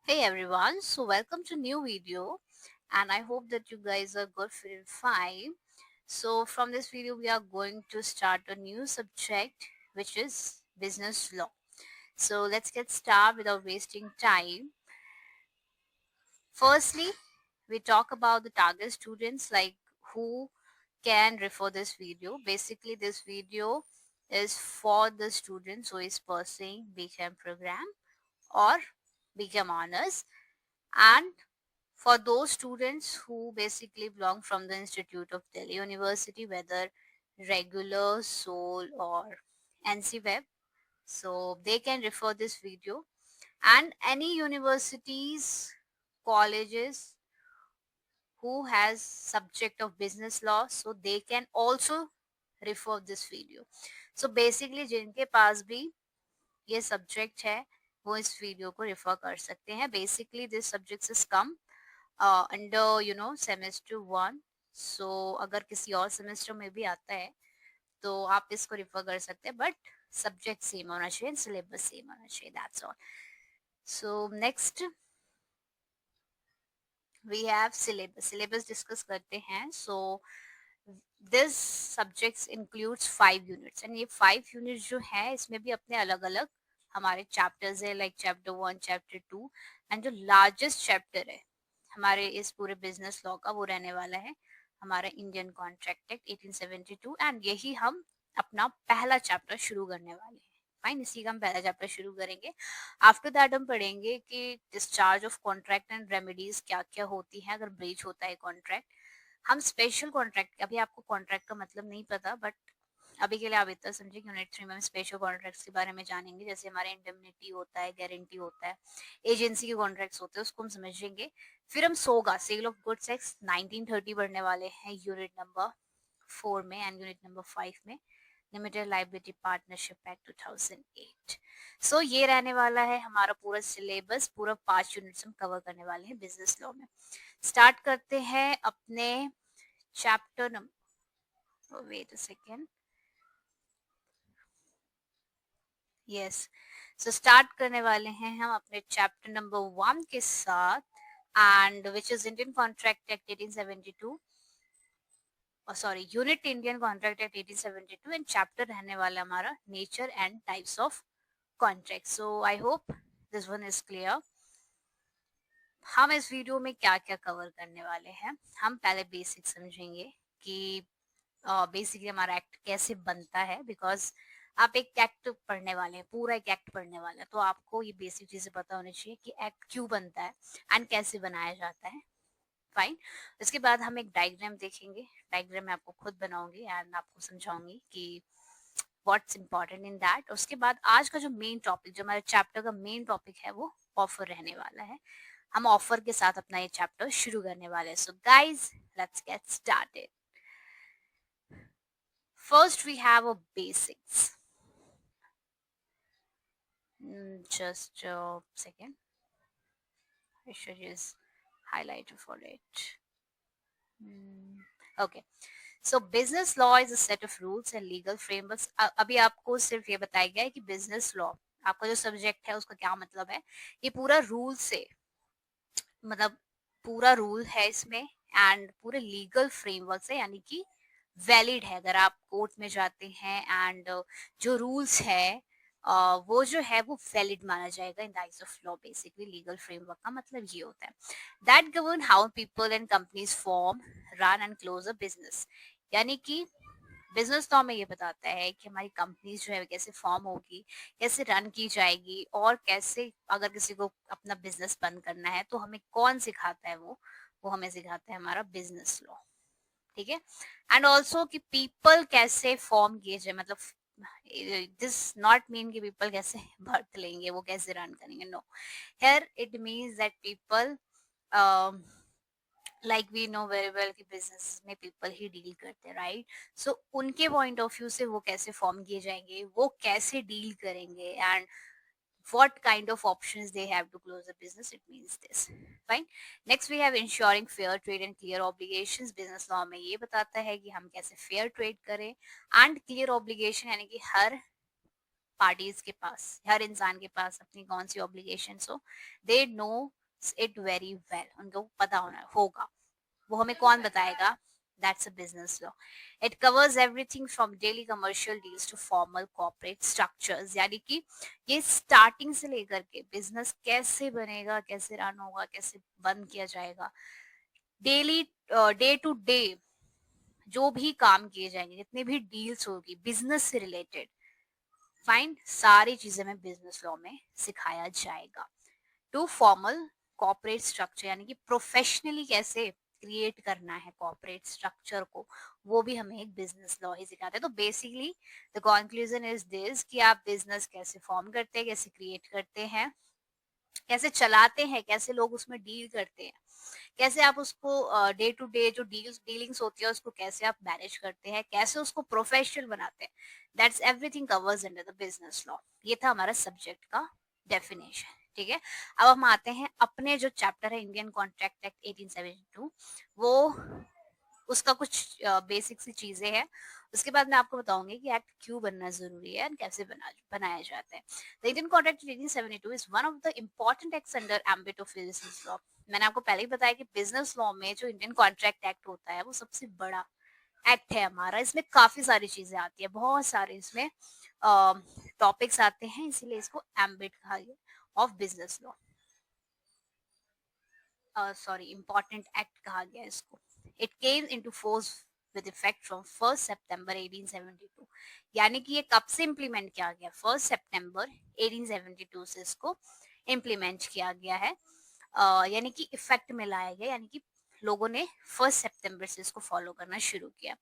Hey everyone, so welcome to new video and I hope that you guys are good feeling fine. So from this video we are going to start a new subject which is business law. So let's get started without wasting time. Firstly, we talk about the target students like who can refer this video. Basically this video is for the students who is pursuing BCom program or BCom honors and for those students who basically belong from the Institute of Delhi University, whether regular, Soul or NC Web, so they can refer this video. And any universities, colleges who has subject of business law, so they can also refer this video. So basically जिनके पास भी ये subject है वो इस video को refer कर सकते हैं. Basically this subject is come under semester one. So अगर किसी और सेमेस्टर में भी आता है तो आप इसको रेफर कर सकते हैं, बट सब्जेक्ट सेम होना चाहिए, सिलेबस सेम होना चाहिए, that's all. So next we have syllabus. Syllabus discuss करते हैं. So this subjects includes 5 units and ये 5 यूनिट्स जो है इसमें भी अपने अलग अलग हमारे चैप्टर्स है, लाइक चैप्टर 1, चैप्टर 2 एंड जो लार्जेस्ट चैप्टर है हमारे इस पूरे बिजनेस लॉ का वो रहने वाला है हमारा इंडियन कॉन्ट्रैक्ट एक्ट 1872. एंड यही हम अपना पहला चैप्टर शुरू करने वाले हैं. फाइन, इसी का हम पहला चैप्टर शुरू करेंगे. आफ्टर दैट हम पढ़ेंगे कि discharge of contract and remedies क्या क्या होती है अगर ब्रीच होता है कॉन्ट्रैक्ट. हम स्पेशल कॉन्ट्रैक्ट, अभी आपको कॉन्ट्रैक्ट का मतलब नहीं पता, बट अभी के लिए आप इतना समझे कि यूनिट 3 में हम स्पेशल कॉन्ट्रैक्ट्स के बारे में जानेंगे. जैसे हमारा इंडेमनिटी होता है, गारंटी होता है, एजेंसी के कॉन्ट्रैक्ट्स होते हैं, उसको हम समझेंगे. फिर हम सोगा सेल ऑफ गुड्स एक्ट 1930 पढ़ने वाले हैं यूनिट नंबर 4 में एंड यूनिट नंबर 5 में लिमिटेड लाइबिलिटी पार्टनरशिप एक्ट 2008. सो ये रहने वाला है हमारा पूरा सिलेबस. पूरा 5 यूनिट्स हम कवर करने वाले हैं बिजनेस लॉ में. स्टार्ट करते हैं अपने chapter number, wait a second, yes. So start करने वाले हैं हम अपने चैप्टर नंबर 1 के साथ and which is Indian contract act 1872, sorry unit Indian contract act 1872 and chapter रहने वाला हमारा nature and types of contract. So I hope this one is clear. हम इस वीडियो में क्या क्या कवर करने वाले हैं. हम पहले बेसिक समझेंगे कि बेसिकली हमारा एक्ट कैसे बनता है, बिकॉज आप एक एक्ट पढ़ने वाले हैं, पूरा एक एक्ट पढ़ने वाले हैं, तो आपको ये बेसिक चीजें पता होनी चाहिए कि एक्ट क्यों बनता है एंड कैसे बनाया जाता है. फाइन. इसके बाद हम एक डायग्राम देखेंगे. डायग्राम मैं आपको खुद बनाऊंगी एंड आपको समझाऊंगी कि व्हाट्स इंपॉर्टेंट इन दैट. उसके बाद आज का जो मेन टॉपिक, जो हमारे चैप्टर का मेन टॉपिक है, वो ऑफर रहने वाला है. हम ऑफर के साथ अपना ये चैप्टर शुरू करने वाले हैं. So guys, let's get started. First, we have a basics. Just a second. I should use highlighter for it. Okay. So business law is a set of rules and legal frameworks. अभी आपको सिर्फ ये बताया गया है कि business law आपका जो सब्जेक्ट है उसका क्या मतलब है. ये पूरा रूल से, मतलब पूरा रूल है इसमें एंड पूरे लीगल फ्रेमवर्क है, यानी कि वैलिड है. अगर आप कोर्ट में जाते हैं एंड जो रूल्स है वो जो है वो वैलिड माना जाएगा in the eyes of law. Basically legal framework का मतलब ये होता है that govern how people and companies form, run and close a business. यानी कि बिजनेस लॉ में ये बताता है कि हमारी कंपनीज जो है कैसे फॉर्म होगी, कैसे रन की जाएगी, और कैसे अगर किसी को अपना बिजनेस बंद करना है तो हमें कौन सिखाता है, वो हमें सिखाता है हमारा बिजनेस लॉ. ठीक है. एंड ऑल्सो कि पीपल कैसे फॉर्म किए जाए, मतलब दिस नॉट मीन कि पीपल कैसे बर्थ लेंगे, वो कैसे रन करेंगे. No, here it means that people, like we know very well कि बिजनेस में पीपल ही डील करते हैं, राइट. सो उनके पॉइंट ऑफ व्यू से वो कैसे फॉर्म किए जाएंगे, वो कैसे डील करेंगे, and what kind of options they have to close the business, it means this. Fine. Next we have ensuring fair trade and clear obligations. business law में ये बताता है कि हम कैसे fair trade करें and clear obligation, यानी कि हर पार्टीज के पास, हर इंसान के पास अपनी कौन सी ऑब्लिगेशन हो, they know it very well, उनको पता होगा। वो हमें कौन बताएगा? That's a business law. It covers everything from daily commercial deals to formal corporate structures, यानी कि ये स्टार्टिंग से लेकर के बिजनेस कैसे बनेगा, कैसे रन होगा, कैसे बंद किया जाएगा, डेली डे टू डे जो भी काम किए जाएंगे, जितने भी डील्स होगी बिजनेस से रिलेटेड, फाइन, सारी चीजें में बिजनेस लॉ में सिखाया जाएगा। टू फॉर्मल कॉर्पोरेट स्ट्रक्चर, यानी कि प्रोफेशनली कैसे क्रिएट करना है कॉर्पोरेट स्ट्रक्चर को, वो भी हमें एक बिजनेस लॉ ही सिखाते हैं। तो basically the conclusion is this कि आप बिजनेस कैसे फॉर्म करते हैं, कैसे क्रिएट करते हैं, कैसे चलाते हैं, कैसे लोग उसमें डील करते हैं, कैसे आप उसको डे टू डे जो डीलिंग्स होती है उसको कैसे आप मैनेज करते हैं, कैसे उसको प्रोफेशनल बनाते हैं, that's everything covers under the business law. ये था हमारा सब्जेक्ट का डेफिनेशन। ठीक है, अब हम आते हैं अपने जो चैप्टर है इंडियन कॉन्ट्रैक्ट एक्ट 1872, वो उसका कुछ बेसिक सी चीजें हैं। उसके बाद मैं आपको बताऊंगी कि एक्ट क्यों बनना जरूरी है और कैसे बनाया जाता है। The Indian contract 1872 is one of the important acts under ambit of business law. मैंने आपको पहले ही बताया कि बिजनेस लॉ में जो इंडियन कॉन्ट्रैक्ट एक्ट होता है वो सबसे बड़ा एक्ट है हमारा। इसमें काफी सारी चीजें आती है, बहुत सारे इसमें टॉपिक्स आते हैं, इसीलिए इसको एम्बिट कहा गया of business law, sorry important act कहा गया इसको। It came into force with effect from 1 सितंबर 1872, यानी कि ये कब से इम्प्लीमेंट किया गया? 1 सितंबर 1872 से इसको इम्प्लीमेंट किया गया है, यानी कि इफेक्ट में लाया गया, यानी कि लोगों ने 1 सितंबर से इसको फॉलो करना शुरू किया।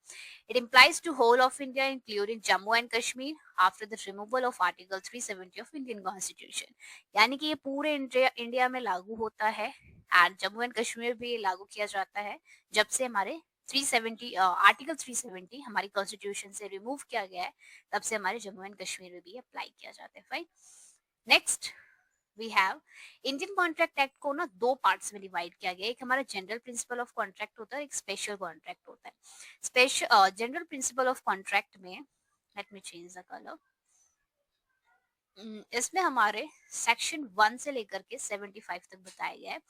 It implies to whole of India including Jammu and Kashmir after the removal of article 370 of Indian constitution, यानी कि ये पूरे इंडिया में लागू होता है, एंड जम्मू एंड कश्मीर भी लागू किया जाता है जब से हमारे 370 आर्टिकल 370 हमारी कॉन्स्टिट्यूशन से रिमूव किया गया है, तब से हमारे जम्मू एंड कश्मीर में भी अप्लाई किया जाता है। Fine, next we have Indian contract act को ना दो पार्ट्स में डिवाइड किया गया है। एक हमारा जनरल प्रिंसिपल ऑफ कॉन्ट्रैक्ट होता है, एक स्पेशल कॉन्ट्रैक्ट होता है। Special general principle of contract में, let me change the colour, इसमें हमारे सेक्शन 1 से लेकर के 75 तक बताया गया है,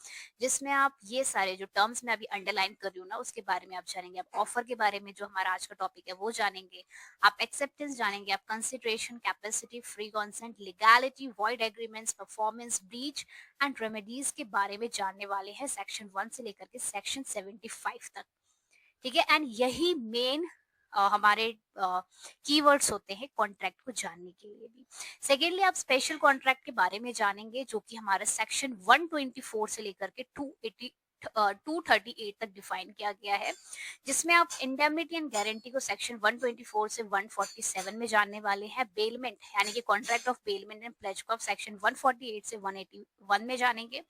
जिसमें आप ये सारे जो टर्म्स मैं अभी अंडरलाइन कर रही हूँ ना उसके बारे में आप जानेंगे। आप ऑफर के बारे में जो हमारा आज का टॉपिक है वो जानेंगे, आप एक्सेप्टेंस जानेंगे, आप consideration, capacity, free consent, legality, void agreements, performance, breach and remedies के बारे में जानने वाले हैं सेक्शन 1 से लेकर के सेक्शन 75 तक। ठीक है, एंड यही मेन हमारे कीवर्ड्स होते हैं कॉन्ट्रैक्ट को जानने के लिए भी। सेकेंडली आप स्पेशल कॉन्ट्रैक्ट के बारे में जानेंगे, जो कि हमारा सेक्शन 124 से लेकर के 238 तक डिफाइन किया गया है, जिसमें आप इंडेमनिटी एंड गारंटी को सेक्शन 124 से 147 में जानने वाले हैं। बेलमेंट यानी कि contract of bailment and pledge को आप सेक्शन 148 से 181 में जानेंगे,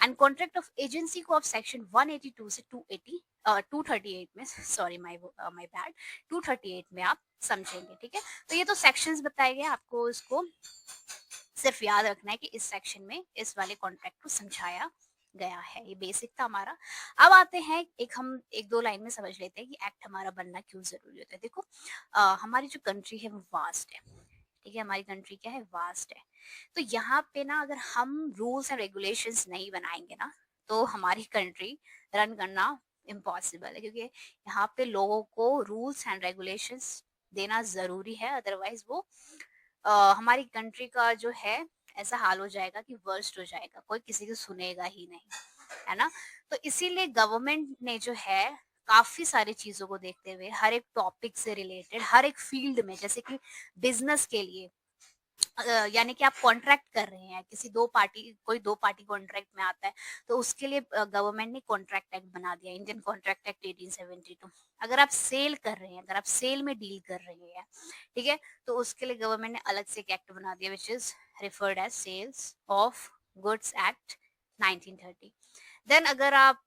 एंड कॉन्ट्रैक्ट ऑफ एजेंसी को आप सेक्शन 182 से 238 में, सॉरी माय बैड, 238 में आप समझेंगे। ठीक है, तो ये तो सेक्शंस बताए गए, आपको इसको सिर्फ याद रखना है कि इस सेक्शन में इस वाले कॉन्ट्रैक्ट को समझाया गया है। ये बेसिक था हमारा। अब आते हैं हम एक दो लाइन में समझ लेते हैं कि एक्ट हमारा बनना क्यों जरूरी होता है। देखो हमारी जो कंट्री है वो वास्ट है। ठीक है, हमारी कंट्री क्या है? वास्ट है। तो यहाँ पे ना अगर हम रूल्स एंड रेगुलेशंस नहीं बनाएंगे ना तो हमारी कंट्री रन करना इम्पॉसिबल है, क्योंकि यहाँ पे लोगों को रूल्स एंड रेगुलेशंस देना जरूरी है, अदरवाइज वो हमारी कंट्री का जो है ऐसा हाल हो जाएगा कि वर्स्ट हो जाएगा, कोई किसी की सुनेगा ही नहीं, है ना। तो इसीलिए गवर्नमेंट ने जो है काफी सारी चीजों को देखते हुए हर एक टॉपिक से रिलेटेड हर एक फील्ड में, जैसे कि बिजनेस के लिए यानी कि आप कॉन्ट्रैक्ट कर रहे हैं किसी दो पार्टी, कोई दो पार्टी कॉन्ट्रैक्ट में आता है, तो उसके लिए गवर्नमेंट ने कॉन्ट्रैक्ट एक्ट बना दिया, इंडियन कॉन्ट्रैक्ट एक्ट 1872। अगर आप सेल कर रहे हैं, अगर आप सेल में डील कर रहे हैं, ठीक है, तो उसके लिए गवर्नमेंट ने अलग से एक एक्ट बना दिया which is referred as sales of goods act 1930। Then अगर आप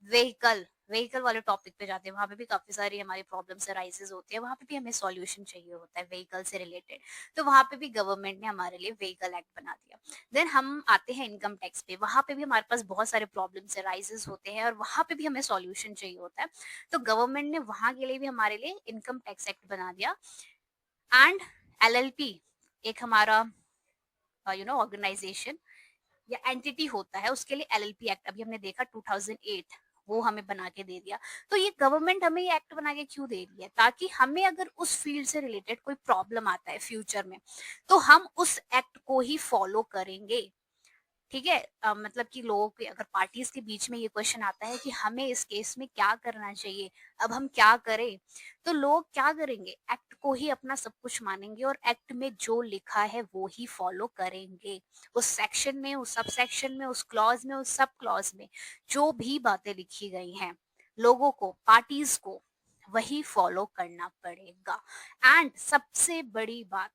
व्हीकल वाले टॉपिक पे जाते हैं, वहां पे भी काफी सारी हमारी प्रॉब्लम्स अराइजेस होती है, वहां पे भी हमें सॉल्यूशन चाहिए होता है व्हीकल से रिलेटेड, तो वहां पे भी गवर्नमेंट ने हमारे लिए व्हीकल एक्ट बना दिया। देन हम आते हैं इनकम टैक्स पे, वहां पे भी हमारे पास बहुत सारे प्रॉब्लम्स अराइजेस होते हैं और वहां पे भी हमें सॉल्यूशन चाहिए होता है, तो गवर्नमेंट ने वहां के लिए भी हमारे लिए इनकम टैक्स एक्ट बना दिया। एंड एलएलपी एक हमारा ऑर्गेनाइजेशन या एंटिटी होता है, उसके लिए एलएलपी एक्ट अभी हमने देखा 2008 वो हमें बना के दे दिया। तो ये गवर्नमेंट हमें ये एक्ट बना के क्यों दे रही है? ताकि हमें अगर उस फील्ड से रिलेटेड कोई प्रॉब्लम आता है फ्यूचर में, तो हम उस एक्ट को ही फॉलो करेंगे। ठीक है, मतलब कि लोगों के अगर पार्टीज के बीच में ये क्वेश्चन आता है कि हमें इस केस में क्या करना चाहिए, अब हम क्या करें, तो लोग क्या करेंगे? एक्ट को ही अपना सब कुछ मानेंगे और एक्ट में जो लिखा है वो ही फॉलो करेंगे। उस सेक्शन में, उस सब सेक्शन में, उस क्लॉज में, उस सब क्लॉज में जो भी बातें लिखी गई हैं, लोगों को, पार्टीज को वही फॉलो करना पड़ेगा। एंड सबसे बड़ी बात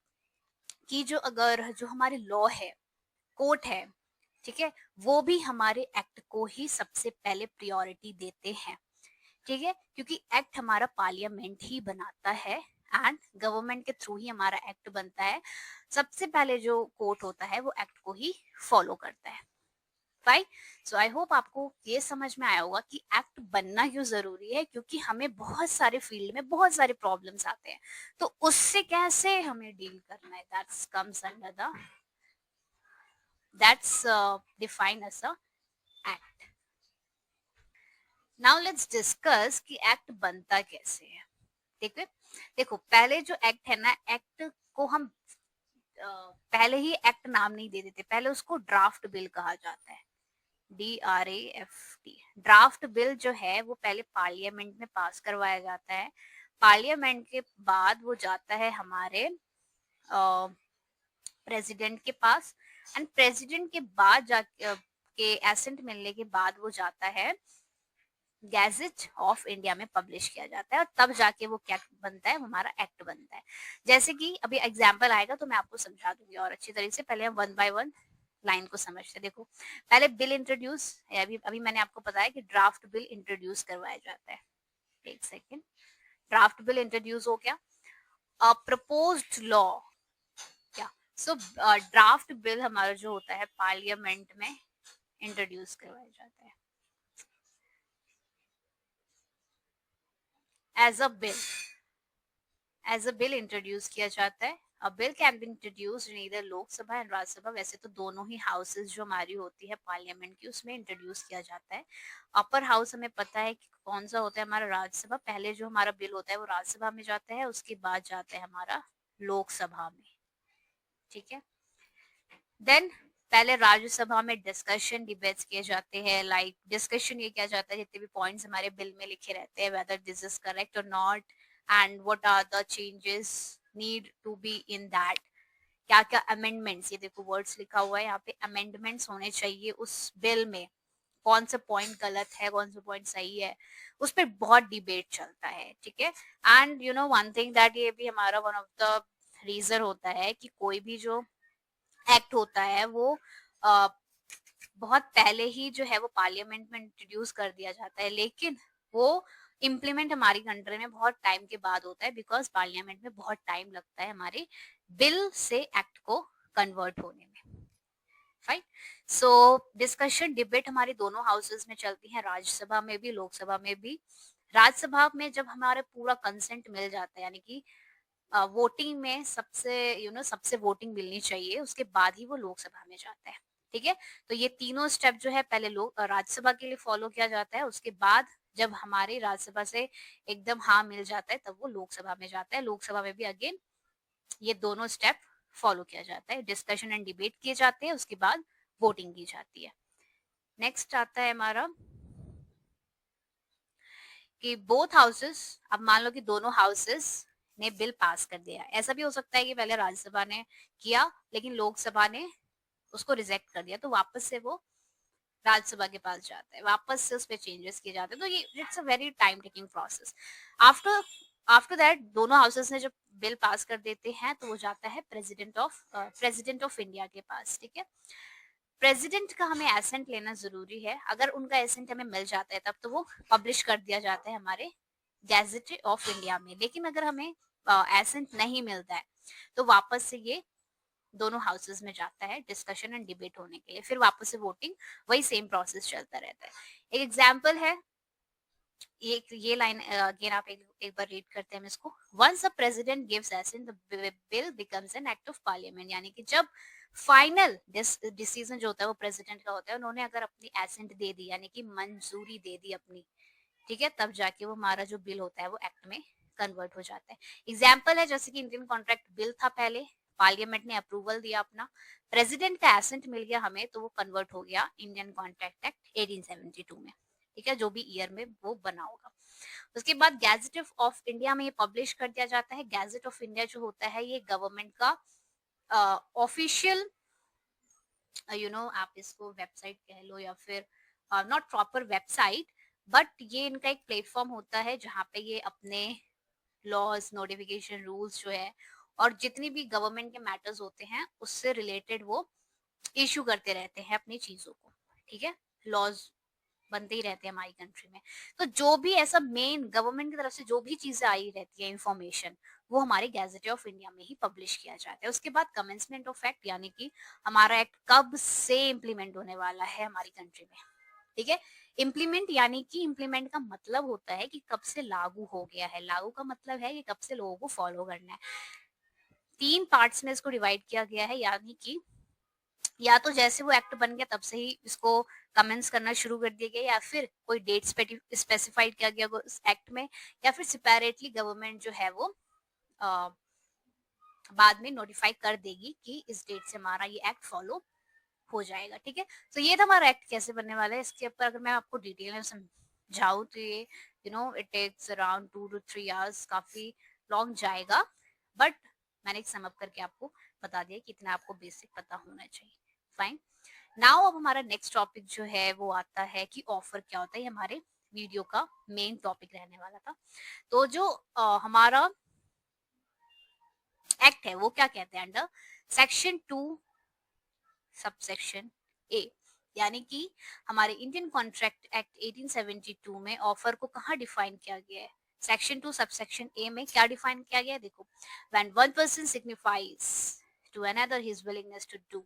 कि जो हमारे लॉ है, कोर्ट है, ठीक है, वो भी हमारे एक्ट को ही सबसे पहले प्रायोरिटी देते हैं। ठीक है, क्योंकि एक्ट हमारा पार्लियामेंट ही बनाता है एंड गवर्नमेंट के थ्रू ही हमारा एक्ट बनता है। सबसे पहले जो कोर्ट होता है वो एक्ट को ही फॉलो करता है। राइट। सो आई होप आपको ये समझ में आया होगा कि एक्ट बनना क्यों जरूरी है, क्योंकि हमें बहुत सारे फील्ड में बहुत सारे प्रॉब्लम्स आते हैं, तो उससे कैसे हमें डील करना है, that's comes under the that's defined as a act. Now let's discuss कि एक्ट बनता कैसे है। ठीक है, देखो पहले जो एक्ट है ना, एक्ट को हम पहले ही एक्ट नाम नहीं दे देते, पहले उसको ड्राफ्ट बिल कहा जाता है। DRAFT, ड्राफ्ट बिल जो है वो पहले पार्लियामेंट में पास करवाया जाता है। पार्लियामेंट के बाद वो जाता है हमारे प्रेसिडेंट के पास, एंड प्रेसिडेंट के बाद जाके के एसेंट मिलने के बाद वो जाता है गैजेट ऑफ इंडिया में पब्लिश किया जाता है, और तब जाके वो क्या बनता है, हमारा एक्ट बनता है। जैसे कि अभी एग्जाम्पल आएगा तो मैं आपको समझा दूंगी और अच्छी तरीके से। पहले हम वन बाय वन लाइन को समझते हैं। देखो पहले बिल इंट्रोड्यूस, अभी अभी मैंने आपको बताया कि ड्राफ्ट बिल इंट्रोड्यूस करवाया जाता है। एक सेकेंड, ड्राफ्ट बिल इंट्रोड्यूस हो गया। प्रपोज्ड लॉ, क्या, सो ड्राफ्ट बिल हमारा जो होता है पार्लियामेंट में इंट्रोड्यूस करवाया जाता है as a bill, as a bill introduce किया जाता है। A bill can be introduce in either Lok Sabha and Rajya Sabha, वैसे तो दोनों ही हाउसेस जो हमारी होती है पार्लियामेंट की, उसमें इंट्रोड्यूस किया जाता है। अपर हाउस हमें पता है कि कौन सा होता है, हमारा राज्यसभा। पहले जो हमारा बिल होता है वो राज्यसभा में जाता है, उसके बाद जाता है हमारा लोकसभा में। ठीक है, देन पहले राज्यसभा में डिस्कशन डिबेट्स किए जाते हैं। लाइक डिस्कशन ये किया जाता है जितने भी पॉइंट्स हमारे बिल में लिखे रहते हैं, वेदर दिस इज करेक्ट और not, and what are the changes need to be in that. क्या क्या अमेंडमेंट्स, ये देखो वर्ड्स लिखा हुआ है यहाँ पे, अमेंडमेंट्स होने चाहिए उस बिल में। कौन सा पॉइंट गलत है, कौन सा पॉइंट सही है, उस पर बहुत डिबेट चलता है। ठीक है, and you know one thing that ये भी हमारा वन ऑफ द रीजन होता है कि कोई भी जो एक्ट होता है वो अ, बहुत पहले ही जो है वो पार्लियामेंट में इंट्रोड्यूस कर दिया जाता है, लेकिन वो इम्प्लीमेंट हमारी कंट्री में बहुत टाइम के बाद होता है, बिकॉज पार्लियामेंट में बहुत टाइम लगता है हमारे बिल से एक्ट को कन्वर्ट होने में। राइट। सो डिस्कशन डिबेट हमारी दोनों हाउसेस में चलती है, राज्यसभा में भी, लोकसभा में भी। राज्यसभा में जब हमारे पूरा कंसेंट मिल जाता है, यानी कि वोटिंग में सबसे सबसे वोटिंग मिलनी चाहिए, उसके बाद ही वो लोकसभा में जाता है। ठीक है, तो ये तीनों स्टेप जो है पहले लोग राज्यसभा के लिए फॉलो किया जाता है, उसके बाद जब हमारे राज्यसभा से एकदम हाँ मिल जाता है तब वो लोकसभा में जाता है। लोकसभा में भी अगेन ये दोनों स्टेप फॉलो किया जाता है, डिस्कशन एंड डिबेट किए जाते हैं, उसके बाद वोटिंग की जाती है। नेक्स्ट आता है हमारा कि बोथ हाउसेस, अब मान लो कि दोनों हाउसेस ने बिल पास कर दिया। ऐसा भी हो सकता है कि पहले राज्यसभा ने किया लेकिन लोकसभा ने उसको रिजेक्ट कर दिया, तो वापस से वो राज्यसभा के पास जाता है, वापस से उस पर चेंजेस किए जाते हैं। तो ये it's a very time taking process. After after that दोनों हाउसेस ने जब बिल पास कर देते हैं तो वो जाता है प्रेसिडेंट ऑफ इंडिया के पास। ठीक है, प्रेसिडेंट का हमें एसेंट लेना जरूरी है। अगर उनका एसेंट हमें मिल जाता है तब तो वो पब्लिश कर दिया जाता है हमारे गैजेट ऑफ इंडिया में। लेकिन अगर हमें एसेंट नहीं मिलता है तो वापस से ये दोनों हाउसेस में जाता है डिस्कशन एंड डिबेट होने के लिए, फिर वापस से वोटिंग, वही सेम प्रोसेस चलता रहता है। एक एग्जांपल है, ये लाइन अगेन आप एक बार रीड करते हैं इसको। Once a president gives assent the bill becomes an act of parliament, यानी कि जब फाइनल डिसीजन जो होता है वो प्रेसिडेंट का होता है। उन्होंने अगर अपनी एसेंट दे दी यानी कि मंजूरी दे दी अपनी, ठीक है, तब जाके वो हमारा जो बिल होता है वो एक्ट में कन्वर्ट हो जाता है। एग्जाम्पल है जैसे कि इंडियन कॉन्ट्रैक्ट बिल था पहले, पार्लियामेंट ने अप्रूवल दिया अपना, प्रेसिडेंट का एसेंट मिल गया हमें, तो वो कन्वर्ट हो गया इंडियन कॉन्ट्रैक्ट एक्ट 1872 में, ठीक है, जो भी ईयर में वो बना होगा। उसके बाद गैजेट ऑफ इंडिया में ये पब्लिश कर दिया जाता है। गैजेट ऑफ इंडिया जो होता है ये गवर्नमेंट का ऑफिशियल, आप इसको वेबसाइट कह लो या फिर नॉट प्रॉपर वेबसाइट, बट ये इनका एक प्लेटफॉर्म होता है जहाँ पे ये अपने लॉज, नोटिफिकेशन, रूल्स जो है और जितनी भी गवर्नमेंट के मैटर्स होते हैं उससे रिलेटेड वो इशू करते रहते हैं अपनी चीजों को, ठीक है, लॉज बनते ही रहते हैं हमारी कंट्री में। तो जो भी ऐसा मेन गवर्नमेंट की तरफ से जो भी चीजें आई रहती है इंफॉर्मेशन, वो हमारे गैजेट ऑफ इंडिया में ही पब्लिश किया जाता है। उसके बाद कमेंसमेंट ऑफ एक्ट यानी कि हमारा एक्ट कब से इम्प्लीमेंट होने वाला है हमारी कंट्री में, ठीक है। इम्प्लीमेंट यानी कि इम्प्लीमेंट का मतलब होता है कि कब से लागू हो गया है, लागू का मतलब है कि कब से लोगों को फॉलो करना है। 3 पार्ट्स में इसको डिवाइड किया गया है, यानी कि या तो जैसे वो एक्ट बन गया तब से ही इसको कमेंस करना शुरू कर दिया गया, या फिर कोई डेट स्पेसिफाइड किया गया उस एक्ट में, या फिर सेपरेटली गवर्नमेंट जो है वो अ, बाद में नोटिफाई कर देगी कि इस डेट से हमारा ये एक्ट फॉलो हो जाएगा, ठीक है। तो ये था हमारा एक्ट कैसे बनने वाला है। इसके ऊपर अगर मैं आपको डिटेल में समझाऊं तो ये it takes around 2 to 3 hours, काफी लॉन्ग जाएगा, बट मैंने एक सम अप करके आपको बता दिया कि इतना आपको बेसिक पता होना चाहिए। फाइन। नाउ अब हमारा नेक्स्ट टॉपिक जो है वो आता है कि ऑफर क्या होता है। ये हमारे वीडियो का मेन टॉपिक रहने वाला था। तो जो हमारा एक्ट है वो क्या कहते हैं, अंडर सेक्शन 2 सबसेक्शन ए, यानी कि हमारे इंडियन कॉन्ट्रैक्ट एक्ट 1872 में ऑफर को कहाँ डिफाइन किया गया है। सेक्शन 2 सबसेक्शन ए में क्या डिफाइन किया गया है, देखो, when one person signifies to another his willingness to do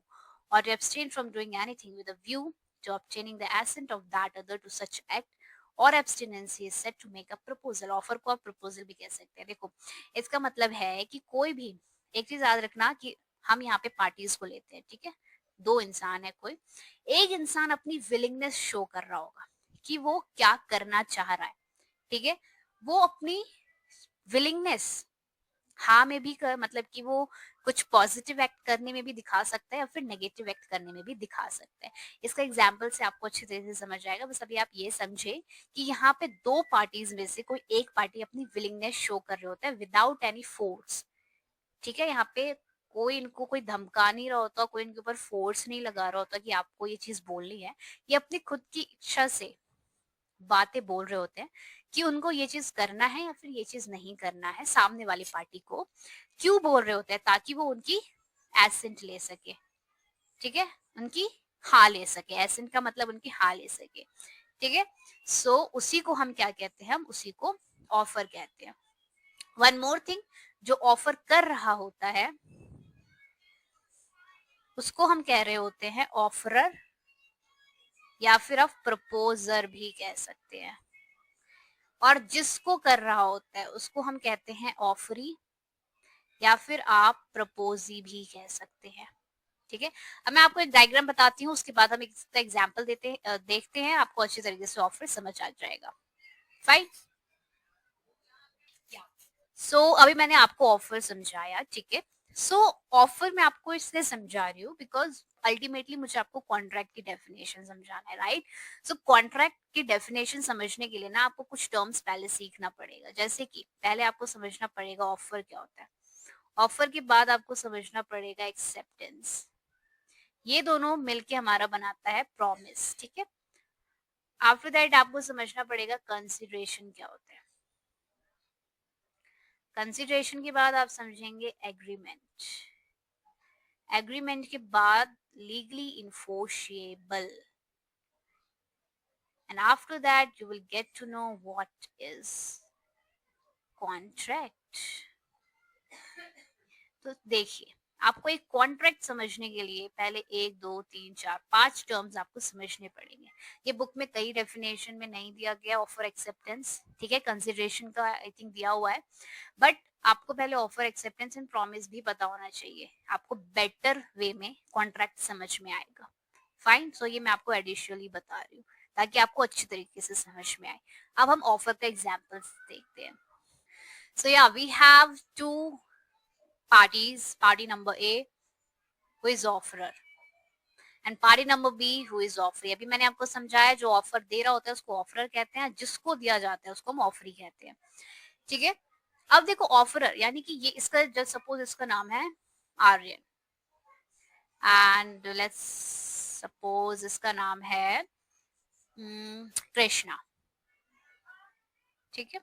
or to abstain from doing anything with a view to obtaining the assent of that other to such act or abstinence he is said to make a proposal। Offer को आप proposal भी कह सकते हैं। देखो, इसका मतलब है कि कोई भी, एक चीज याद रखना कि हम यहाँ पे पार्टीज को लेते हैं, ठीक है, 2 इंसान है कोई, एक इंसान अपनी विलिंगनेस शो कर रहा होगा कि वो क्या करना चाह रहा है, ठीक है, वो अपनी विलिंगनेस हाँ में भी कर, मतलब कि वो कुछ पॉजिटिव एक्ट करने में भी दिखा सकता है या फिर नेगेटिव एक्ट करने में भी दिखा सकता है। इसका एग्जाम्पल से आपको अच्छी तरीके से समझ आएगा। बस अभी आप ये समझे कि यहाँ पे 2 पार्टीज में से कोई एक पार्टी अपनी विलिंगनेस शो कर रहे होता है विदाउट एनी फोर्स, ठीक है। यहाँ पे कोई इनको कोई धमका नहीं रहा होता, कोई इनके ऊपर फोर्स नहीं लगा रहा होता कि आपको ये चीज बोलनी है। ये अपनी खुद की इच्छा से बातें बोल रहे होते हैं कि उनको ये चीज करना है या फिर ये चीज नहीं करना है। सामने वाली पार्टी को क्यों बोल रहे होते हैं, ताकि वो उनकी एसेंट ले सके, ठीक है, उनकी हाँ ले सके। एसेंट का मतलब उनकी हाँ ले सके, ठीक है। सो उसी को हम क्या कहते हैं, हम उसी को ऑफर कहते हैं। वन मोर थिंग, जो ऑफर कर रहा होता है उसको हम कह रहे होते हैं ऑफरर, या फिर आप प्रपोजर भी कह सकते हैं। और जिसको कर रहा होता है उसको हम कहते हैं ऑफरी, या फिर आप प्रपोजी भी कह सकते हैं, ठीक है। अब मैं आपको एक डायग्राम बताती हूँ, उसके बाद हम एक एग्जांपल देखते हैं, आपको अच्छी तरीके से ऑफर समझ आ जाएगा। फाइन। सो अभी मैंने आपको ऑफर समझाया, ठीक है। सो ऑफर मैं आपको इसलिए समझा रही हूँ बिकॉज अल्टीमेटली मुझे आपको कॉन्ट्रैक्ट की डेफिनेशन समझाना है, राइट। सो कॉन्ट्रैक्ट की डेफिनेशन समझने के लिए ना आपको कुछ टर्म्स पहले सीखना पड़ेगा। जैसे कि पहले आपको समझना पड़ेगा ऑफर क्या होता है, ऑफर के बाद आपको समझना पड़ेगा एक्सेप्टेंस। ये दोनों मिलके हमारा बनाता है प्रॉमिस, ठीक है। आफ्टर दैट आपको समझना पड़ेगा कंसिडरेशन क्या होता है। कंसिडरेशन के बाद आप समझेंगे एग्रीमेंट। एग्रीमेंट के बाद legally इन्फोर्शिएबल, and after that you will get to know what is contract। तो देखिए, आपको एक कॉन्ट्रैक्ट समझने के लिए पहले 1, 2, 3, 4, 5 टर्म्स आपको समझने पड़ेंगे। ये बुक में कई डेफिनेशन में नहीं दिया गया ऑफर एक्सेप्टेंस, ठीक है, कंसिडरेशन का आई थिंक दिया हुआ है, बट आपको पहले ऑफर एक्सेप्टेंस एंड प्रॉमिस भी पता होना चाहिए, आपको बेटर वे में कॉन्ट्रैक्ट समझ में आएगा। फाइन, सो ये मैं आपको एडिशनली बता रही हूँ ताकि आपको अच्छी तरीके से समझ में आए। अब हम ऑफर का एग्जाम्पल्स देखते हैं। सो या we have two parties, party number A who is offeror and party number B who is offeree. अभी मैंने आपको समझाया जो ऑफर दे रहा होता है उसको ऑफरर कहते हैं, जिसको दिया जाता है उसको हम ऑफरी कहते हैं, ठीक है। अब देखो ऑफरर यानी कि ये इसका जस्ट सपोज इसका नाम है आर्यन एंड लेट्स सपोज इसका नाम है कृष्णा, ठीक है।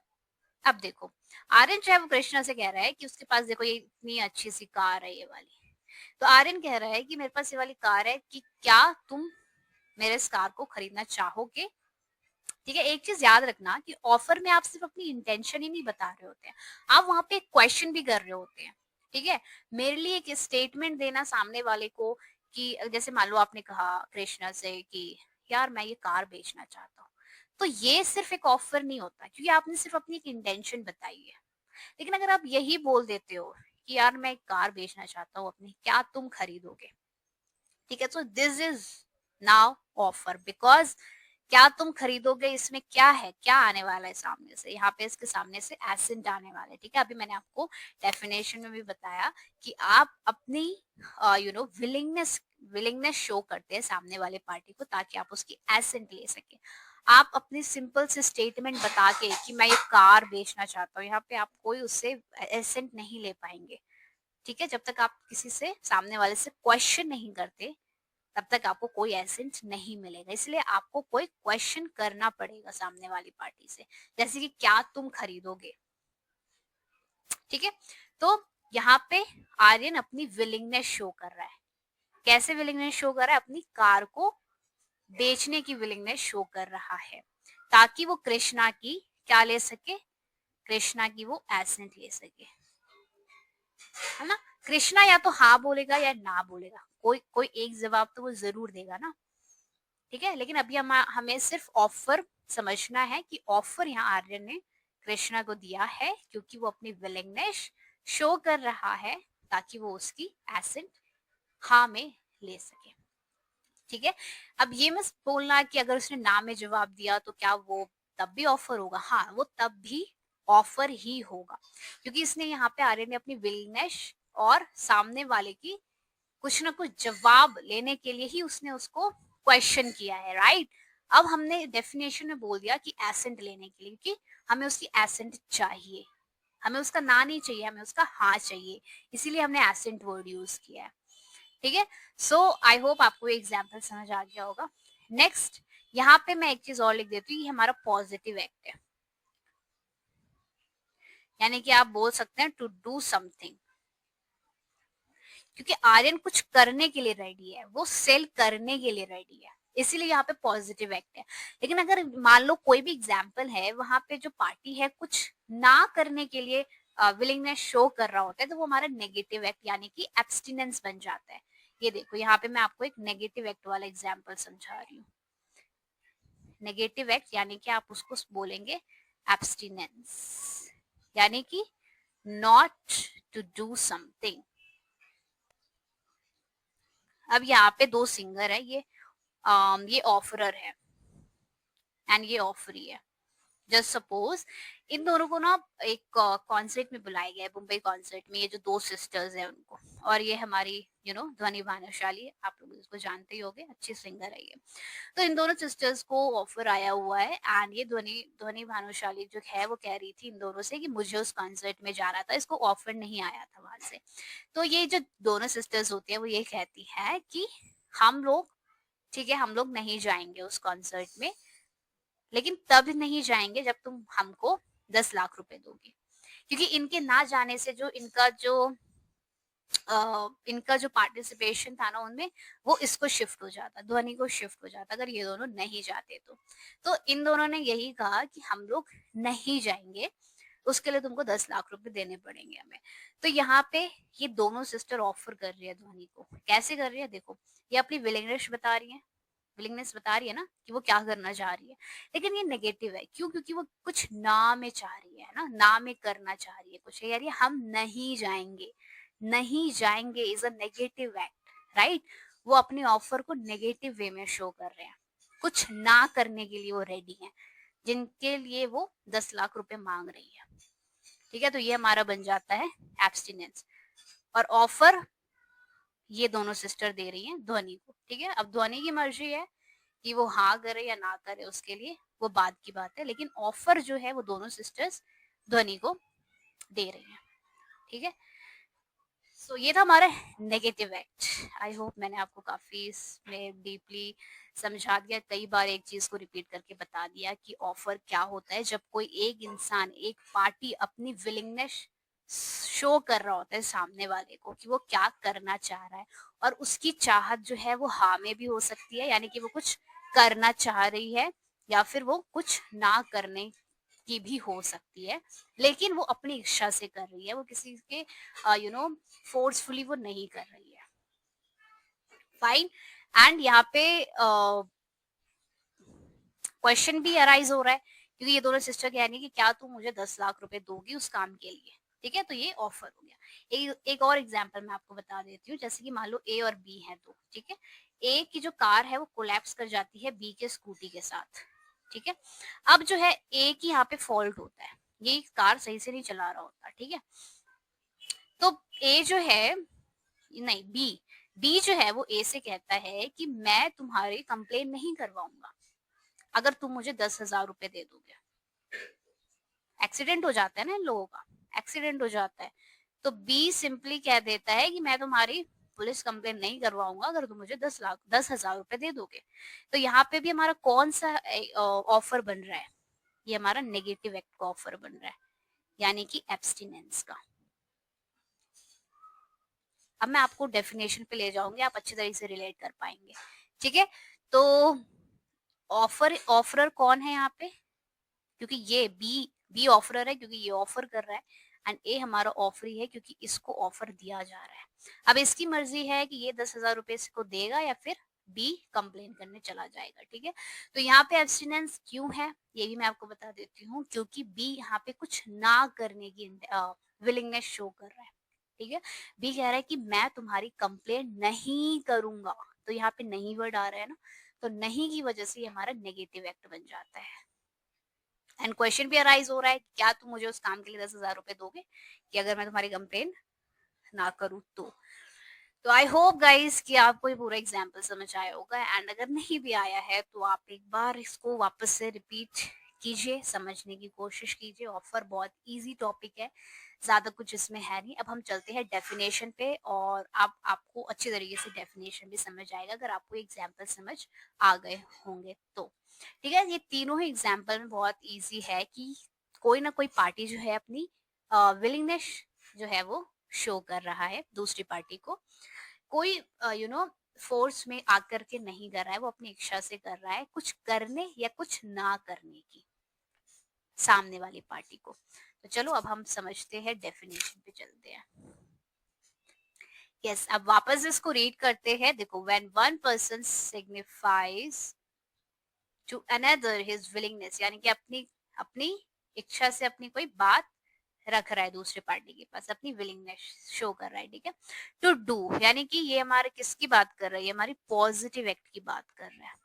अब देखो आर्यन चाहे वो कृष्णा से कह रहा है कि उसके पास देखो ये इतनी अच्छी सी कार है ये वाली, तो आर्यन कह रहा है कि मेरे पास ये वाली कार है कि क्या तुम मेरे इस कार को खरीदना चाहोगे, ठीक है। एक चीज याद रखना कि ऑफर में आप सिर्फ अपनी इंटेंशन ही नहीं बता रहे होते हैं, आप वहां पे एक क्वेश्चन भी कर रहे होते हैं, ठीक है। मेरे लिए एक स्टेटमेंट देना सामने वाले को कि जैसे मान लो आपने कहा कृष्णा से कि यार मैं ये कार बेचना चाहता हूँ, तो ये सिर्फ एक ऑफर नहीं होता क्योंकि आपने सिर्फ अपनी एक इंटेंशन बताई है। लेकिन अगर आप यही बोल देते हो कि यार मैं एक कार बेचना चाहता हूँ अपनी, क्या तुम खरीदोगे, ठीक है। So this is now offer because क्या तुम खरीदोगे इसमें क्या है, क्या आने वाला है सामने से, यहाँ पे इसके सामने से एसेंट आने वाला है, ठीक है। अभी मैंने आपको डेफिनेशन में भी बताया कि आप अपनी विलिंगनेस विलिंगनेस शो करते हैं सामने वाले पार्टी को ताकि आप उसकी एसेंट ले सके। आप अपनी सिंपल से स्टेटमेंट बता के कि मैं ये कार बेचना चाहता हूँ, यहाँ पे आप कोई उससे एसेंट नहीं ले पाएंगे, ठीक है। जब तक आप किसी से सामने वाले से क्वेश्चन नहीं करते तब तक आपको कोई एसेंट नहीं मिलेगा, इसलिए आपको कोई क्वेश्चन करना पड़ेगा सामने वाली पार्टी से, जैसे कि क्या तुम खरीदोगे, ठीक है। तो यहाँ पे आर्यन अपनी विलिंगनेस शो कर रहा है, कैसे विलिंगनेस शो कर रहा है, अपनी कार को बेचने की विलिंगनेस शो कर रहा है ताकि वो कृष्णा की क्या ले सके, कृष्णा की वो एसेंट ले सके, है ना। कृष्णा या तो हाँ बोलेगा या ना बोलेगा, कोई कोई एक जवाब तो वो जरूर देगा ना, ठीक है। लेकिन अभी हमें सिर्फ ऑफर समझना है कि ऑफर यहाँ आर्यन ने कृष्णा को दिया है क्योंकि वो अपनी विलिंगनेस शो कर रहा है ताकि वो उसकी एसेंट हाँ में ले सके, ठीक है। अब ये मत बोलना कि अगर उसने ना में जवाब दिया तो क्या वो तब भी ऑफर होगा, हाँ वो तब भी ऑफर ही होगा क्योंकि इसने यहाँ पे आर्यन ने अपनी विलिंगनेस और सामने वाले की कुछ ना कुछ जवाब लेने के लिए ही उसने उसको क्वेश्चन किया है, राइट। अब हमने डेफिनेशन में बोल दिया कि एसेंट लेने के लिए कि हमें उसकी एसेंट चाहिए, हमें उसका ना नहीं चाहिए, हमें उसका हाँ चाहिए, इसीलिए हमने एसेंट वर्ड यूज किया है, ठीक है। सो आई होप आपको एग्जाम्पल समझ आ गया होगा। नेक्स्ट यहाँ पे मैं एक चीज और लिख देती हूँ, ये हमारा पॉजिटिव एक्ट है, यानी कि आप बोल सकते हैं टू डू समथिंग, क्योंकि आर्यन कुछ करने के लिए रेडी है, वो सेल करने के लिए रेडी है, इसीलिए यहाँ पे पॉजिटिव एक्ट है। लेकिन अगर मान लो कोई भी एग्जाम्पल है वहां पे जो पार्टी है कुछ ना करने के लिए विलिंगनेस शो कर रहा होता है तो वो हमारा नेगेटिव एक्ट यानी कि एब्सटिनेंस बन जाता है। ये देखो यहाँ पे मैं आपको एक नेगेटिव एक्ट वाला एग्जाम्पल समझा रही हूँ। नेगेटिव एक्ट यानी कि आप उसको बोलेंगे एब्सटिनेंस, यानी कि नॉट टू डू समथिंग। अब यहाँ पे दो सिंगर है, ये ऑफरर है एंड ये ऑफरी है। जस्ट सपोज इन दोनों को ना एक कॉन्सर्ट में बुलाया गया है, मुंबई कॉन्सर्ट में, ये जो दो सिस्टर्स हैं उनको, और ये हमारी ध्वनि भानुशाली, आप लोग इसको जानते ही होंगे, अच्छी सिंगर है ये। तो इन दोनों सिस्टर्स को ऑफर आया हुआ है एंड ये ध्वनि ध्वनि भानुशाली जो है वो कह रही थी इन दोनों से कि मुझे उस कॉन्सर्ट में जाना था, इसको ऑफर नहीं आया था वहां से। तो ये जो दोनों सिस्टर्स होती है वो ये कहती है कि हम लोग, ठीक है, हम लोग नहीं जाएंगे उस कॉन्सर्ट में, लेकिन तब नहीं जाएंगे जब तुम हमको 10 लाख रुपए दोगी, क्योंकि इनके ना जाने से जो इनका जो पार्टिसिपेशन था ना उनमें, वो इसको शिफ्ट हो जाता, ध्वनि को शिफ्ट हो जाता अगर ये दोनों नहीं जाते तो इन दोनों ने यही कहा कि हम लोग नहीं जाएंगे उसके लिए तुमको 10 लाख रुपए देने पड़ेंगे हमें। तो यहाँ पे ये दोनों सिस्टर ऑफर कर रही है ध्वनि को। कैसे कर रही है देखो, ये अपनी विलिंगनेस बता रही है ना कि वो क्या करना चाह रही है। लेकिन ये नेगेटिव है, क्यों? क्योंकि वो कुछ ना में चाह रही है ना, ना में करना चाह रही है कुछ, यार ये हम नहीं जाएंगे, नहीं जाएंगे is a negative act, right? वो अपने ऑफर को नेगेटिव वे में शो कर रहे हैं, कुछ ना करने के लिए वो रेडी हैं, जिनके लिए वो 10 लाख रुपए मांग रही है। ठीक है, तो ये हमारा बन जाता है एब्सटिनेंस। और ऑफर ये दोनों सिस्टर दे रही हैं ध्वनि को। ठीक है, अब ध्वनि की मर्जी है कि वो हाँ करे या ना करे, उसके लिए वो बात की बात है, लेकिन ऑफर जो है वो दोनों सिस्टर्स ध्वनि को दे रही हैं। ठीक है, सो ये था हमारा नेगेटिव एक्ट। आई होप मैंने आपको काफी इसमें डीपली समझा दिया, कई बार एक चीज को रिपीट करके बता दिया कि ऑफर क्या होता है। जब कोई एक इंसान, एक पार्टी अपनी विलिंगनेस शो कर रहा होता है सामने वाले को कि वो क्या करना चाह रहा है, और उसकी चाहत जो है वो हाँ में भी हो सकती है, यानी कि वो कुछ करना चाह रही है, या फिर वो कुछ ना करने की भी हो सकती है, लेकिन वो अपनी इच्छा से कर रही है, वो किसी के फोर्सफुली वो नहीं कर रही है। फाइन। एंड यहाँ पे क्वेश्चन भी अराइज हो रहा है, क्योंकि ये दोनों सिस्टर कह रही है कि क्या तुम मुझे 10 लाख रुपए दोगी उस काम के लिए। ठीक है, तो ये ऑफर हो गया। एक और एग्जांपल मैं आपको बता देती हूँ, जैसे कि मान लो ए और बी है दो। ठीक है, ए की जो कार है वो कोलैप्स कर जाती है बी के स्कूटी के साथ। ठीक है, अब जो है ए की यहाँ पे फॉल्ट होता है, ये कार सही से नहीं चला रहा होता। ठीक है, तो ए जो है, नहीं बी, बी जो है वो ए से कहता है कि मैं तुम्हारी कंप्लेन नहीं करवाऊंगा अगर तुम मुझे 10,000 रुपए दे दोगे। एक्सीडेंट हो जाता है ना इन लोगों का, एक्सीडेंट हो जाता है, तो बी सिंपली कह देता है कि मैं तुम्हारी पुलिस कंप्लेन नहीं करवाऊंगा अगर तुम मुझे 10,000 रुपए दे दोगे। तो यहाँ पे भी हमारा कौन सा ऑफर बन रहा है? ये हमारा नेगेटिव एक्ट का ऑफर बन रहा है, यानी कि एब्सटिनेंस का। अब मैं आपको डेफिनेशन पे ले जाऊंगी, आप अच्छी तरीके से रिलेट कर पाएंगे। ठीक है, तो ऑफरर कौन है यहाँ पे? क्योंकि ये बी ऑफरर है, क्योंकि ये ऑफर कर रहा है, एंड ए हमारा ऑफरी है क्योंकि इसको ऑफर दिया जा रहा है। अब इसकी मर्जी है कि ये 10,000 रुपए इसको देगा या फिर बी कंप्लेन करने चला जाएगा। ठीक है, तो यहाँ पे एब्सटिनेंस क्यों है ये भी मैं आपको बता देती हूँ, क्योंकि बी यहाँ पे कुछ ना करने की विलिंगनेस शो कर रहा है। ठीक है, बी कह रहा है कि मैं तुम्हारी कंप्लेन नहीं करूंगा, तो यहाँ पे नहीं वर्ड आ रहा है ना, तो नहीं की वजह से हमारा नेगेटिव एक्ट बन जाता है। एंड क्वेश्चन भी अराइज हो रहा है, क्या तुम मुझे उस काम के लिए 10,000 रुपए दोगे कि अगर मैं तुम्हारी कंप्लेन ना करूं तो आई होप गाइस कि आपको ये पूरा एग्जाम्पल समझ आया होगा, एंड अगर नहीं भी आया है तो आप एक बार इसको वापस से रिपीट कीजिए, समझने की कोशिश कीजिए। ऑफर बहुत इजी टॉपिक है, ज्यादा कुछ इसमें है नहीं। अब हम चलते हैं डेफिनेशन पे, और आपको अच्छी तरीके से डेफिनेशन भी समझ आएगा अगर आपको एग्जाम्पल समझ आ गए होंगे तो। ठीक है, ये तीनों ही एग्जाम्पल में बहुत इजी है कि कोई ना कोई पार्टी जो है अपनी विलिंगनेस जो है वो शो कर रहा है दूसरी पार्टी को। कोई फोर्स में आकर के नहीं कर रहा है, वो अपनी इच्छा से कर रहा है कुछ करने या कुछ ना करने की सामने वाली पार्टी को। तो चलो अब हम समझते हैं, डेफिनेशन पे चलते हैं। यस, अब वापस इसको रीड करते हैं। देखो, when one person signifies to another his willingness, यानी कि अपनी अपनी इच्छा से अपनी कोई बात रख रहा है दूसरे पार्टी के पास, अपनी विलिंगनेस शो कर रहा है। ठीक है, टू डू, यानी कि ये हमारे किसकी बात कर रहा है? ये हमारी पॉजिटिव एक्ट की बात कर रहा है,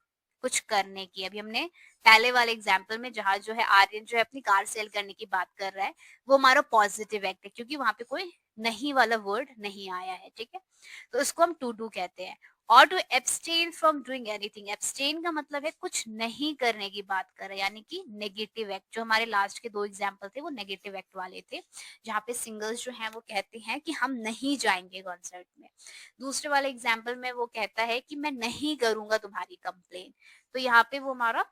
कुछ करने की। अभी हमने पहले वाले एग्जाम्पल में जहां जो है आर्यन जो है अपनी कार सेल करने की बात कर रहा है, वो हमारा पॉजिटिव एक्ट है, क्योंकि वहां पे कोई नहीं वाला वर्ड नहीं आया है। ठीक है, तो इसको हम टू डू कहते हैं। और to abstain from doing anything, abstain का मतलब है कुछ नहीं करने की बात कर रहे हैं, यानी कि नेगेटिव एक्ट। जो हमारे लास्ट के दो एग्जाम्पल थे वो नेगेटिव एक्ट वाले थे, जहाँ पे सिंगल्स जो हैं वो कहते हैं कि हम नहीं जाएंगे कॉन्सर्ट में। दूसरे वाले एग्जाम्पल में वो कहता है कि मैं नहीं करूंगा तुम्हारी कंप्लेन, तो यहाँ पे वो हमारा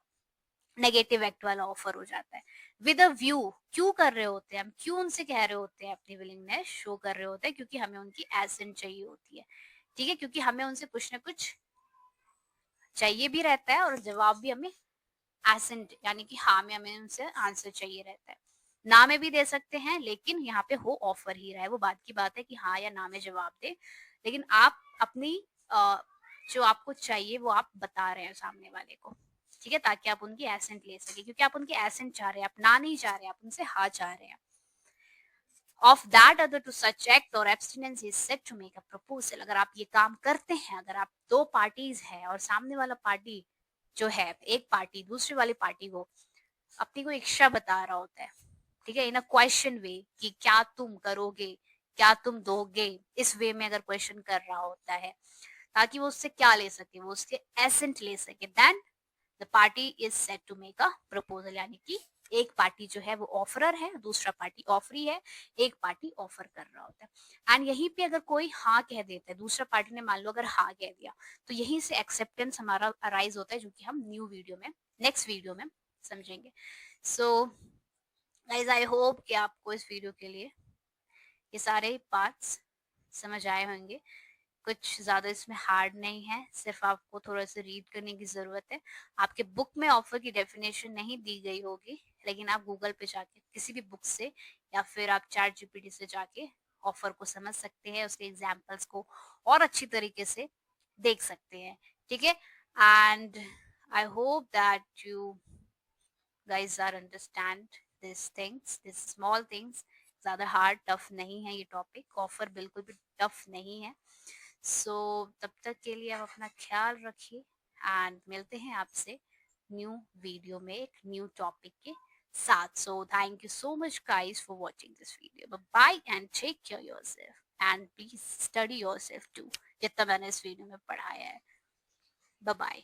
नेगेटिव एक्ट वाला ऑफर हो जाता है। विद अ व्यू, क्यों कर रहे होते हैं हम, क्यों उनसे कह रहे होते हैं, अपनी विलिंगनेस शो कर रहे होते हैं, क्योंकि हमें उनकी एसेंट चाहिए होती है। ठीक है, क्योंकि हमें उनसे कुछ ना कुछ चाहिए भी रहता है, और जवाब भी हमें एसेंट यानी कि हाँ में हमें उनसे आंसर चाहिए रहता है। ना में भी दे सकते हैं, लेकिन यहाँ पे हो ऑफर ही रहा है, वो बात की बात है कि हाँ या ना में जवाब दे, लेकिन आप अपनी जो आपको चाहिए वो आप बता रहे हैं सामने वाले को, ठीक है, ताकि आप उनकी एसेंट ले सके, क्योंकि आप उनकी एसेंट चाह रहे हैं, आप ना नहीं चाह रहे हैं, आप उनसे हाँ चाह रहे हैं। of that other to such act or abstinence is said to make a proposal। अगर आप ये काम करते हैं, अगर आप दो पार्टीज हैं और सामने वाला पार्टी जो है, एक पार्टी दूसरी वाली पार्टी को अपनी कोई इच्छा बता रहा होता है, ठीक है, इन अ क्वेश्चन वे, कि क्या तुम करोगे, क्या तुम दोगे, इस वे में अगर क्वेश्चन कर रहा होता है, ताकि वो उससे क्या ले सके, वो उसके एसेंट ले सके, then the party is set to make a proposal. यानी कि एक पार्टी जो है वो ऑफरर है, दूसरा पार्टी ऑफरी है, एक पार्टी ऑफर कर रहा होता है। एंड यहीं पे अगर कोई हाँ कह देता है, दूसरा पार्टी ने मान लो अगर हाँ कह दिया, तो यहीं से एक्सेप्टेंस हमारा अराइज होता है, जो कि हम न्यू वीडियो में, नेक्स्ट वीडियो में समझेंगे। सो गाइस, आई होप कि आपको इस वीडियो के लिए ये सारे पार्ट्स समझ आए होंगे। कुछ ज़्यादा इसमें हार्ड नहीं है, सिर्फ आपको थोड़ा सा रीड करने की ज़रूरत है। आपके बुक में ऑफर की डेफिनेशन नहीं दी गई होगी, लेकिन आप गूगल पे जाके किसी भी बुक से या फिर आप चैट जीपीटी से जाके ऑफर को समझ सकते हैं, उसके एग्जाम्पल्स को और अच्छी तरीके से देख सकते हैं, ठीक है। And I hope that you guys are understand these things, these small things। ज्यादा हार्ड टफ नहीं है ये टॉपिक, ऑफर बिल्कुल भी टफ नहीं है। सो तब तक के लिए आप अपना ख्याल रखिए, एंड मिलते हैं आपसे न्यू वीडियो में एक न्यू टॉपिक के साथ। So thank you so much guys for watching this video. Bye and take care yourself and please study yourself too, जितना मैंने इस वीडियो में पढ़ाया है। Bye bye.